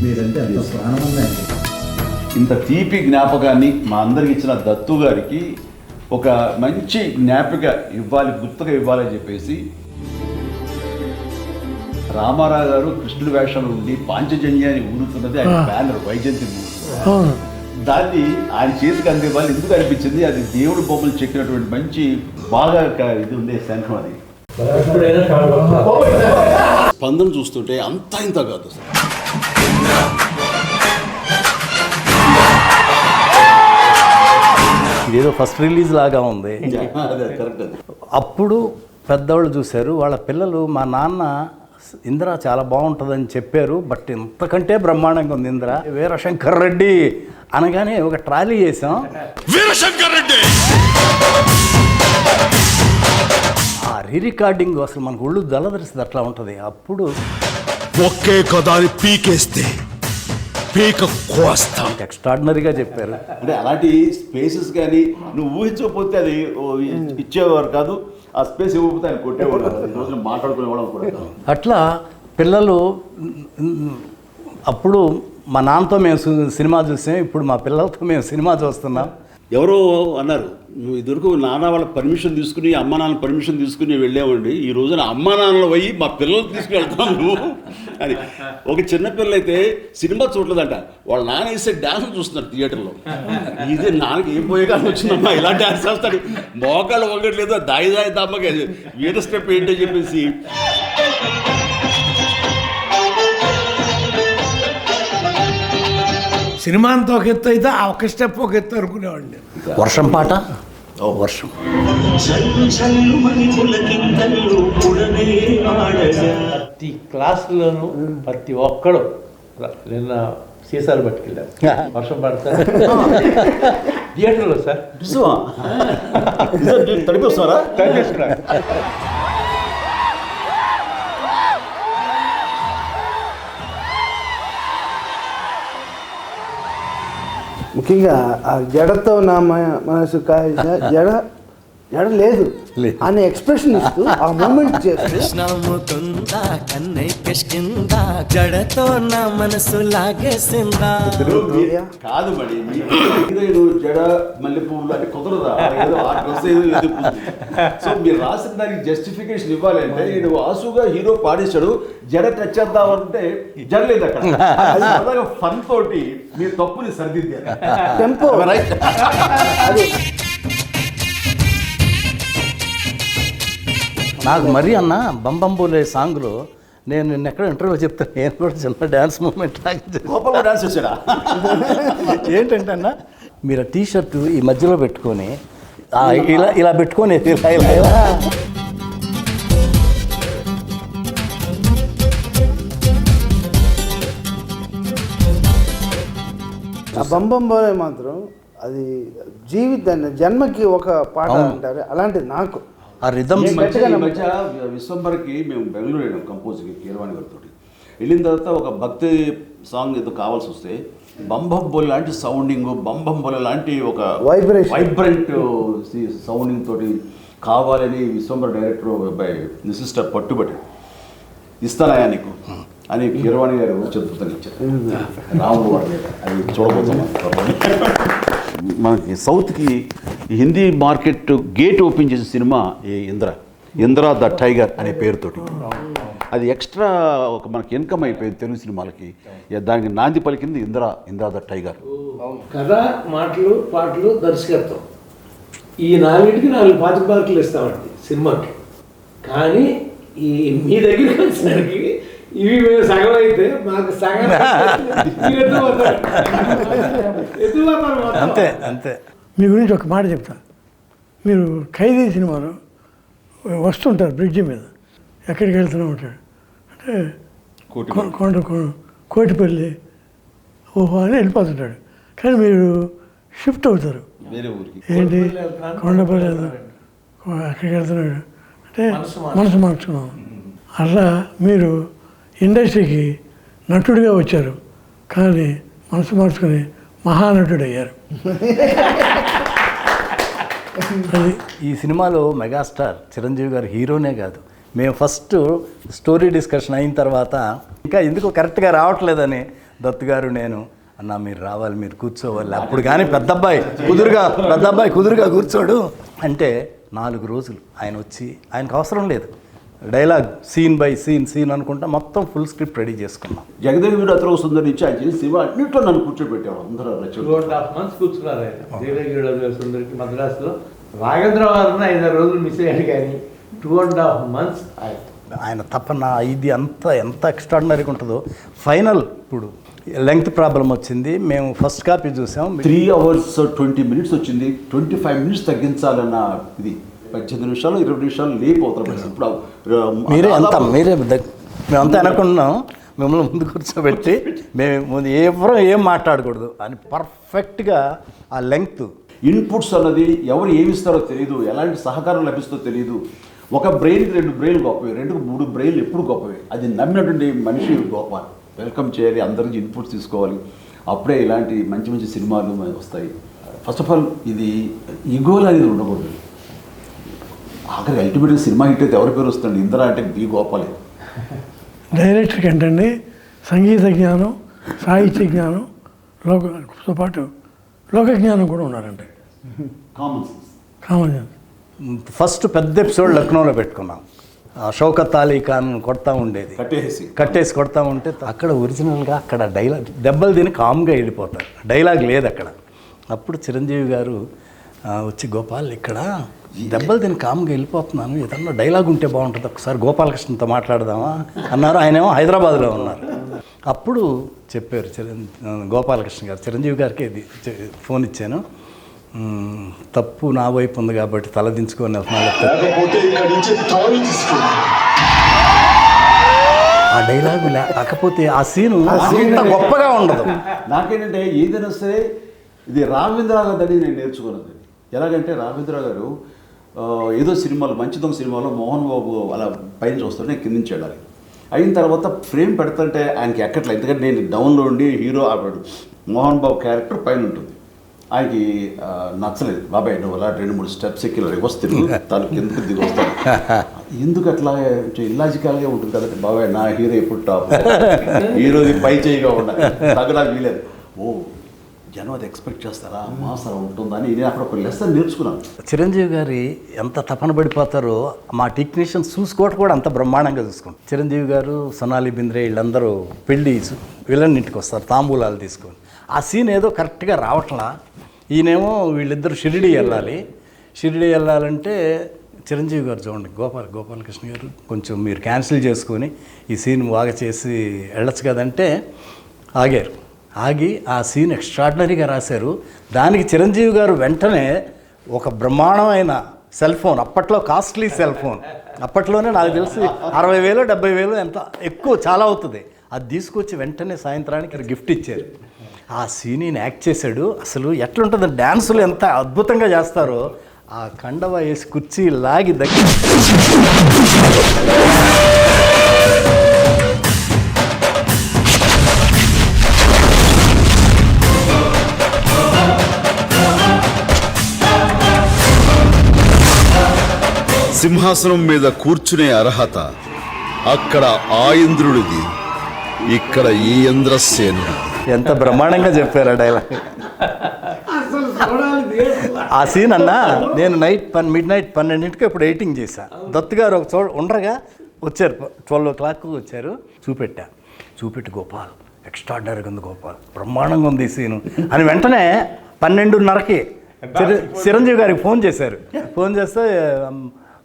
మీరంటే అంత ప్రాణమందండి. ఇంత తీపి జ్ఞాపకాన్ని మా అందరికి ఇచ్చిన దత్తు గారికి ఒక మంచి జ్ఞాపిక ఇవ్వాలి, గుర్తుగా ఇవ్వాలని చెప్పేసి రామారావు గారు కృష్ణుడి వేషంలో ఉండి పాంచజన్యాన్ని ఊరుతున్నది ఆయన బ్యానర్ వైజయంతి దాన్ని ఆయన చేతికి అందేవాళ్ళు ఎందుకు అనిపించింది, అది దేవుడు బొమ్మలు చెక్కినటువంటి మంచి బాగా ఇది ఉండే శంఖం అది. స్పందన చూస్తుంటే అంతా ఇంత కాదు సార్. ఇదేదో ఫస్ట్ రిలీజ్ లాగా ఉంది. కరెక్ట్. అప్పుడు పెద్దవాళ్ళు చూశారు, వాళ్ళ పిల్లలు మా నాన్న ఇంద్ర చాలా బాగుంటుందని చెప్పారు, బట్ ఇంతకంటే బ్రహ్మాండంగా ఉంది ఇంద్ర. వీరశంకర్ రెడ్డి అనగానే ఒక ట్రాలీ చేసాం. వీరశంకర్ రెడ్డి ఆ రికార్డింగ్ అసలు మనకు ఒళ్ళు దళదరిస్తుంది, అట్లా ఉంటుంది. అప్పుడు ఒకే కదాని పీకేస్తే పీక కోస్తాం. ఎక్స్ట్రాడినరీగా చెప్పారు. అంటే అలాంటి స్పేసెస్ కానీ నువ్వు ఊహించకపోతే అది ఇచ్చేవారు కాదు, ఆ స్పేస్ ఇవ్వకపోతే ఆయన కొట్టేవాడు కాదు, ఈ రోజున మాట్లాడుకునేవాడు కూడా. అట్లా పిల్లలు అప్పుడు మా నాన్నతో మేము సినిమా చూసాం, ఇప్పుడు మా పిల్లలతో మేము సినిమా చూస్తున్నాం. ఎవరో అన్నారు, నువ్వు ఇదివరకు నాన్న వాళ్ళ పర్మిషన్ తీసుకుని అమ్మ నాన్న పర్మిషన్ తీసుకుని వెళ్ళామండి, ఈ రోజున అమ్మ నాన్నలు పోయి మా పిల్లలు తీసుకుని వెళ్తాం నువ్వు అని. ఒక చిన్నపిల్లలు అయితే సినిమా చూడలేదంట, వాళ్ళ నాన్న వేసే డ్యాన్స్ చూస్తున్నారు థియేటర్లో. ఇది నాన్నకి ఏం పోయేగానే వచ్చిందమ్మా ఇలా డ్యాన్స్ చేస్తాడు, మోకాళ్ళు ఒకట్లేదు, దాయి దాయి దమ్మకి వీర స్టెప్ ఏంటో చెప్పేసి. సినిమా అంతా ఒక ఎత్తు అయితే ఆ ఒక స్టెప్ ఒక ఎత్తు అనుకునేవాడిని. వర్షం పాట, వర్షం ప్రతి క్లాసులోనూ ప్రతి ఒక్కడు నిన్న సీసాలు పట్టుకెళ్ళారు, వర్షం పడతారు థియేటర్లో సార్. తడిపిస్తారా? ముఖ్యంగా ఆ జడతో నా మనసు కాల్చిన జడ లేదు అనే ఎక్స్ప్రెషన్ ఇస్తూ ఆ మూమెంట్ చేస్తూ జడతో నా మనసు లాగేసిందా. కాదు మరి జడ మల్లె పువ్వులు అంటే కుదరదా, సో మీరు రాసిన దానికి జస్టిఫికేషన్ ఇవ్వాలంటే నేను వాసుగా హీరో పాడేశాడు, జడ టచ్ చేద్దామంటే జడలేదు అక్కడ. ఫన్ తోటి మీరు తప్పుని సరిదిద్దారు. టెంపో అది నాకు మరీ అన్న బంబంబోలే సాంగ్లో నేను నిన్న ఎక్కడ ఇంటర్వ్యూలో చెప్తాను, నేను కూడా చిన్న డ్యాన్స్ మూమెంట్ డాన్స్ చేశాడా ఏంటంటే అన్న, మీరు టీ షర్టు ఈ మధ్యలో పెట్టుకొని ఇలా ఇలా పెట్టుకొని ఇలా ఇలా ఇలా ఆ బంబం బోలే మాత్రం అది జీవితాన్ని జన్మకి ఒక పాట అంటారు, అలాంటిది నాకు ఆ రిథమ్. ఈ మధ్య విశ్వంబర్కి మేము బెంగళూరు వెళ్ళాం కంపోజ్కి కీరవాణి గారితో. వెళ్ళిన తర్వాత ఒక భక్తి సాంగ్ ఏదో కావాల్సి వస్తే బంబంబోలి లాంటి సౌండింగ్, బంబంబోలి లాంటి ఒక వైబ్రెంట్ సౌండింగ్ తోటి కావాలని విశ్వంబర్ డైరెక్టర్ సిస్టర్ పట్టుబట్టి ఇస్తానయా నీకు అని కీరవాణి గారు చెప్తాను ఇచ్చారు. రాముడు వారి అది చూడబోతున్నాం. మనకి సౌత్కి హిందీ మార్కెట్ గేట్ ఓపెన్ చేసిన సినిమా ఇంద్ర ద టైగర్ అనే పేరుతోటి. అది ఎక్స్ట్రా ఒక మనకి ఇన్కమ్ అయిపోయింది తెలుగు సినిమాలకి. దానికి నాంది పలికింది ఇంద్ర ద టైగర్. కథ, మాటలు, పాటలు, దర్శకత్వం, ఈ నాలుగింటికి 4 పాతిక మార్కులు ఇస్తామండి సినిమాకి. కానీ ఈ మీ దగ్గరికి వచ్చేసరికి ఇవి మేము సగం అయితే మాకు సగం అంతే అంతే. మీ గురించి ఒక మాట చెప్తా. మీరు ఖైదీ సినిమాలో వస్తుంటారు బ్రిడ్జి మీద, ఎక్కడికి వెళ్తూనే ఉంటాడు అంటే కోటిపల్లి ఓహో అని వెళ్ళిపోతుంటాడు. కానీ మీరు షిఫ్ట్ అవుతారు, ఏంటి కొండపల్లి అక్కడికి వెళ్తున్నాడు అంటే మనసు మార్చుకున్నాం. అలా మీరు ఇండస్ట్రీకి నటుడిగా వచ్చారు, కానీ మనసు మార్చుకుని మహానటుడు అయ్యారు. ఈ సినిమాలో మెగాస్టార్ చిరంజీవి గారు హీరోనే కాదు, మేము ఫస్ట్ స్టోరీ డిస్కషన్ అయిన తర్వాత ఇంకా ఎందుకు కరెక్ట్గా రావట్లేదని దత్తు గారు నేను అన్న మీరు రావాలి, మీరు కూర్చోవాలి. అప్పుడు కానీ పెద్ద అబ్బాయి కుదురుగా కూర్చోడు అంటే 4 రోజులు ఆయన వచ్చి, ఆయనకు అవసరం లేదు డైలాగ్, సీన్ బై సీన్ అనుకుంటా మొత్తం ఫుల్ స్క్రిప్ట్ రెడీ చేసుకున్నాం. జగదేవి వీడు అతను సుందరి నుంచి ఆయన చేసి సినిమా అన్నింటిలో నన్ను కూర్చోబెట్టాడు. అందరూ 2.5 months కూర్చున్నారు ఆయన జగదేవి సుందరికి మద్రాసులో. రాఘవేంద్ర వారిని 5-6 రోజులు మిస్ అయ్యాడు, కానీ 2.5 months ఆయన తపన ఇది ఎంత ఎక్స్ట్రాడినరీగా ఉంటుందో. ఫైనల్ ఇప్పుడు లెంగ్త్ ప్రాబ్లం వచ్చింది, మేము ఫస్ట్ కాపీ చూసాం. 3 hours 20 minutes వచ్చింది. 25 minutes తగ్గించాలన్న ఇది 18 నిమిషాలు 20 నిమిషాలు లేపు అవుతారు. ఇప్పుడు మేమంతా అనుకున్నాం, మిమ్మల్ని ముందు కూర్చోబెట్టి మేము ఎవరో ఏం మాట్లాడకూడదు అని పర్ఫెక్ట్గా ఆ లెంగ్త్. ఇన్పుట్స్ అన్నది ఎవరు ఏమిస్తారో తెలియదు, ఎలాంటి సహకారం లభిస్తుందో తెలియదు. ఒక బ్రెయిన్కి 2 బ్రెయిన్లు గొప్పవి, 2కి 3 బ్రెయిన్లు ఎప్పుడు గొప్పవి. అది నమ్మినటువంటి మనిషి గొప్ప. వెల్కమ్ చేయాలి, అందరికి ఇన్పుట్స్ తీసుకోవాలి, అప్పుడే ఇలాంటి మంచి మంచి సినిమాలు వస్తాయి. ఫస్ట్ ఆఫ్ ఆల్ ఇది ఈగోలు అనేది ఉండకూడదు. ఆఖరి అల్టిమేట్గా సినిమా హిట్ అయితే ఎవరి పేరు వస్తుంది? ఇందిరా అంటే బి గోపాలే. డైరెక్టర్కి ఏంటండి సంగీత జ్ఞానం, సాహిత్య జ్ఞానం, లోకతో పాటు లోక జ్ఞానం కూడా ఉన్నారండి. Common sense. Common sense. First పెద్ద ఎపిసోడ్ లక్నోలో పెట్టుకున్నాం. షౌకత్ అలీ ఖాన్ కొడతా ఉండేది, కట్టేసి కొడతా ఉంటే అక్కడ ఒరిజినల్గా అక్కడ డైలాగ్ దెబ్బలు తిని కామ్గా వెళ్ళిపోతారు, డైలాగ్ లేదు అక్కడ. అప్పుడు చిరంజీవి గారు వచ్చి గోపాల్ ఇక్కడ దెబ్బలు తిని కామ్గా వెళ్ళిపోతున్నాను, ఏదన్నా డైలాగ్ ఉంటే బాగుంటుంది, ఒకసారి గోపాలకృష్ణతో మాట్లాడదామా అన్నారు. ఆయనేమో హైదరాబాద్లో ఉన్నారు. అప్పుడు చెప్పారు గోపాలకృష్ణ గారు, చిరంజీవి గారికి ఇది ఫోన్ ఇచ్చాను, తప్పు నా వైపు ఉంది కాబట్టి తలదించుకొని ఆ డైలాగు కాకపోతే ఆ సీను గొప్పగా ఉండదు. నాకేంటంటే ఏదైనా సరే ఇది రాఘవేంద్ర గారి నేను నేర్చుకున్నది. ఎలాగంటే రాఘవేంద్ర గారు ఏదో సినిమాలో మంచి దొంగ సినిమాలో మోహన్ బాబు అలా పైన చూస్తుంటే నేను కింద నుంచి వెళ్ళాలి. అయిన తర్వాత ఫ్రేమ్ పెడతంటే ఆయనకి ఎక్కట్లేదు, ఎందుకంటే నేను డౌన్లో ఉండి హీరో ఆపాడు, మోహన్ బాబు క్యారెక్టర్ పైన ఉంటుంది. ఆయనకి నచ్చలేదు. బాబాయ్ నువ్వు అలా 2-3 స్టెప్స్ ఎక్కి రివర్స్ తిరుగు, తను కిందకు దిగి వస్తాను. ఎందుకు అట్లా ఇల్లాజికల్గా ఉంటుంది కదంటే, బాబాయ్ నా హీరో ఎప్పుడు టాప్, హీరోది పై చేయిగా ఉండాలి, తగ్గడానికి వీలేదు. ఓ జనం అది ఎక్స్పెక్ట్ చేస్తారా, మాస్ అలా ఉంటుందని నేను అక్కడ ఒక లెసన్ నేర్చుకున్నాను. చిరంజీవి గారి ఎంత తపన పడిపోతారో మా టెక్నీషియన్స్ చూసుకోవటం కూడా అంత బ్రహ్మాండంగా చూసుకుంటాం. చిరంజీవి గారు, సొనాలి బింద్రే వీళ్ళందరూ పెళ్ళి విలన్ ఇంటికి వస్తారు తాంబూలాలు తీసుకొని. ఆ సీన్ ఏదో కరెక్ట్గా రావట్లా. ఈయనేమో వీళ్ళిద్దరు షిరిడి వెళ్ళాలంటే చిరంజీవి గారు చూడండి, గోపాలకృష్ణ గారు కొంచెం మీరు క్యాన్సిల్ చేసుకొని ఈ సీన్ బాగా చేసి వెళ్ళచ్చు కదంటే ఆగారు. ఆగి ఆ సీన్ ఎక్స్ట్రాడినరీగా రాశారు. దానికి చిరంజీవి గారు వెంటనే ఒక బ్రహ్మాండమైన సెల్ ఫోన్, అప్పట్లో కాస్ట్లీ సెల్ ఫోన్, అప్పట్లోనే నాకు తెలిసి 60,000 70,000 ఎంత ఎక్కువ చాలా అవుతుంది, అది తీసుకొచ్చి వెంటనే సాయంత్రానికి గిఫ్ట్ ఇచ్చారు. ఆ సీన్ యాక్ట్ చేశాడు. అసలు ఎట్లుంటుంది, డ్యాన్సులు ఎంత అద్భుతంగా చేస్తారో. ఆ కండవ వేసి కుర్చీ లాగి దగ్గర సింహాసనం మీద కూర్చునే అర్హత అక్కడ ఆ ఇంద్రుడిది, ఇక్కడ ఈ ఇంద్రసేనుడు. ఎంత బ్రహ్మాండంగా చెప్పారు డైలాగ్. ఆ సీన్ అన్నా నేను మిడ్ నైట్ 12ంటికి ఇప్పుడు ఎడిటింగ్ చేశాను. దత్తు గారు ఒక ఉండగా వచ్చారు, 12 o'clock వచ్చారు. చూపెట్టి గోపాల్ ఎక్స్ట్రాడినరీగా ఉంది, గోపాల్ బ్రహ్మాండంగా ఉంది ఈ సీను అని వెంటనే 12:30కి చిరంజీవి గారికి ఫోన్ చేశారు. ఫోన్ చేస్తే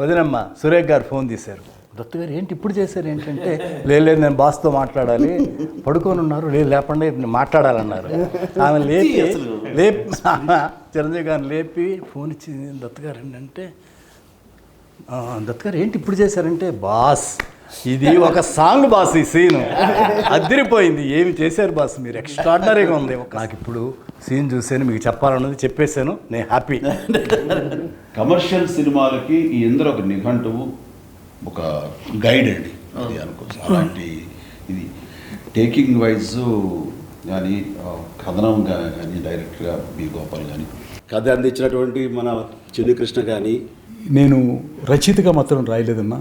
వదినమ్మ సురేఖ్ గారు ఫోన్ తీశారు. దత్తు గారు ఏంటి ఇప్పుడు చేశారు ఏంటంటే, లేదు నేను బాస్తో మాట్లాడాలి, పడుకొని ఉన్నారు, లేదు లేపండి మాట్లాడాలన్నారు. ఆమె లేపి చిరంజీవి గారిని లేపి ఫోన్ ఇచ్చి దత్తు గారు ఏంటంటే, దత్తు గారు ఏంటి ఇప్పుడు చేశారంటే, బాస్ ఇది ఒక సాంగ్ బాస్, ఈ సీను అదిరిపోయింది, ఏమి చేశారు బాస్ మీరు, ఎక్స్ట్రాడినరీగా ఉంది. నాకు ఇప్పుడు సీన్ చూసాను, మీకు చెప్పాలన్నది చెప్పేశాను, నేను హ్యాపీ. కమర్షియల్ సినిమాలకి ఈ ఇందరూ ఒక నిఘంటువు, ఒక గైడ్ అండి అది అనుకోవచ్చు. అలాంటి ఇది టేకింగ్ వైజ్ కానీ కథనం కానీ డైరెక్ట్గా బి గోపాల్ కానీ కథ అందించినటువంటి మన చిన్నకృష్ణ కానీ. నేను రచయితగా మాత్రం రాయలేదమ్మా,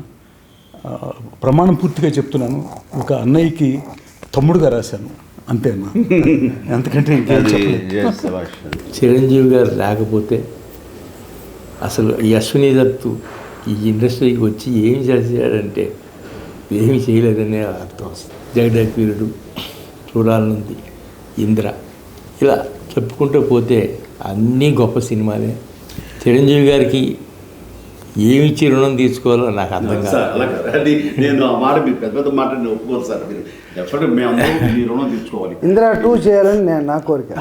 ప్రమాణం పూర్తిగా చెప్తున్నాను, ఒక అన్నయ్యకి తమ్ముడుగా రాశాను. అంతే అన్న. అంతకంటే ఇంకేం అది చెప్పలేదు. yes, శభాష్. చిరంజీవి గారు లేకపోతే అసలు ఈ అశ్విని దత్తు ఈ ఇండస్ట్రీకి వచ్చి ఏమి చేశాడంటే ఏమి చేయలేదనే అర్థం వస్తుంది. జగదేకవీరుడు, చూడాలనుంది, ఇంద్ర, ఇలా చెప్పుకుంటూ పోతే అన్నీ గొప్ప సినిమాలే. చిరంజీవి గారికి ఏమిచ్చి రుణం తీసుకోవాలో నాకు అర్థం సార్, కాదు. అలా కాదు. అది నేను ఆ మాట మీరు పెద్ద పెద్ద మాట నేను ఒప్పుకోరు సార్. మీరు డెఫినెట్గా మేము ఈ రుణం తీర్చుకోవాలి. ఇందిరా 2 చేయాలని నా కోరిక.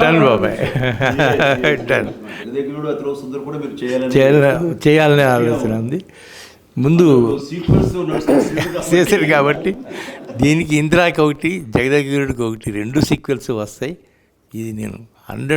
డన్ బాబాయ్, డన్. జగదేకవీరుడు, అతిలో సుందర్ కూడా మీరు చేయాలని చేయాలనే ఆలోచన ఉంది. ముందు సీక్వెన్స్ చేశారు కాబట్టి దీనికి ఇందిరాకి ఒకటి, జగదేకవీరుడికి ఒకటి, 2 సీక్వెల్స్ వస్తాయి. ఇది నేను 100